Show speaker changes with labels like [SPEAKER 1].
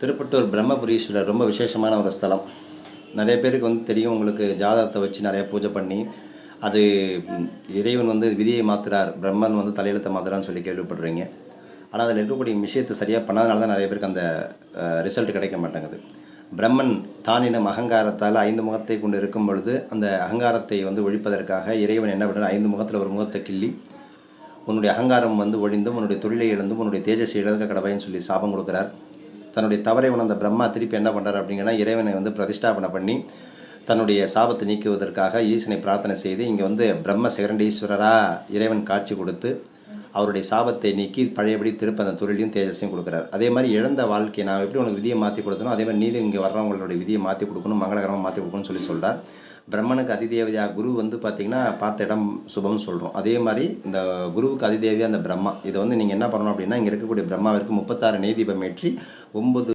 [SPEAKER 1] திருப்பட்டூர் பிரம்மபுரீஸ்வரர் ரொம்ப விசேஷமான ஒரு ஸ்தலம். நிறைய பேருக்கு தெரியும். உங்களுக்கு ஜாதகத்தை வச்சு நிறைய பூஜை பண்ணி, அது இறைவன் விதியை மாத்துறார், பிரம்மன் தலையெழுத்தை மாத்துறான்னு சொல்லி கேள்விப்படுறீங்க. ஆனால் அதில் இருக்கக்கூடிய விஷயத்தை சரியாக பண்ணாதனால தான் நிறைய பேருக்கு அந்த ரிசல்ட் கிடைக்க மாட்டேங்குது. பிரம்மன் தானினம் அகங்காரத்தால் 5 முகத்தை கொண்டு இருக்கும் பொழுது, அந்த அகங்காரத்தை ஒழிப்பதற்காக இறைவன் என்ன பண்ணுறார், 5 முகத்தில் ஒரு முகத்தை கிள்ளி, உன்னுடைய அகங்காரம் ஒழிந்தும், உன்னுடைய தொழிலை இழந்தும், உன்னுடைய தேஜஸை இழக்க கடவைன்னு சொல்லி சாபம் கொடுக்குறார். தன்னுடைய தவறை உணர்ந்த பிரம்மா திருப்பி என்ன பண்ணுறார் அப்படிங்கன்னா, இறைவனை பிரதிஷ்டாபனை பண்ணி தன்னுடைய சாபத்தை நீக்குவதற்காக ஈசனை பிரார்த்தனை செய்து இங்கே பிரம்ம சிகரண்டீஸ்வரராக இறைவன் காட்சி கொடுத்து அவருடைய சாபத்தை நீக்கி பழையபடி திருப்ப அந்த தொழிலையும் தேஜஸையும் கொடுக்குறார். அதே மாதிரி இழந்த வாழ்க்கையை நான் எப்படி உனக்கு விதியை மாற்றி கொடுத்தனோ அதே மாதிரி நீதி இங்கே வர்றவங்களுடைய விதியை மாற்றி கொடுக்கணும், மங்களகரமாக மாற்றி கொடுக்கணும்னு சொல்லி சொல்கிறார். பிரம்மனுக்கு அதிதேவதையாக குரு பார்த்திங்கன்னா பார்த்த இடம் சுபம்னு சொல்கிறோம். அதே மாதிரி இந்த குருவுக்கு அதிதேவியாக அந்த பிரம்மா. இதை நீங்கள் என்ன பண்ணணும் அப்படின்னா, இங்கே இருக்கக்கூடிய பிரம்மாவிற்கு 36 நெய் தீபம் ஏற்றி 9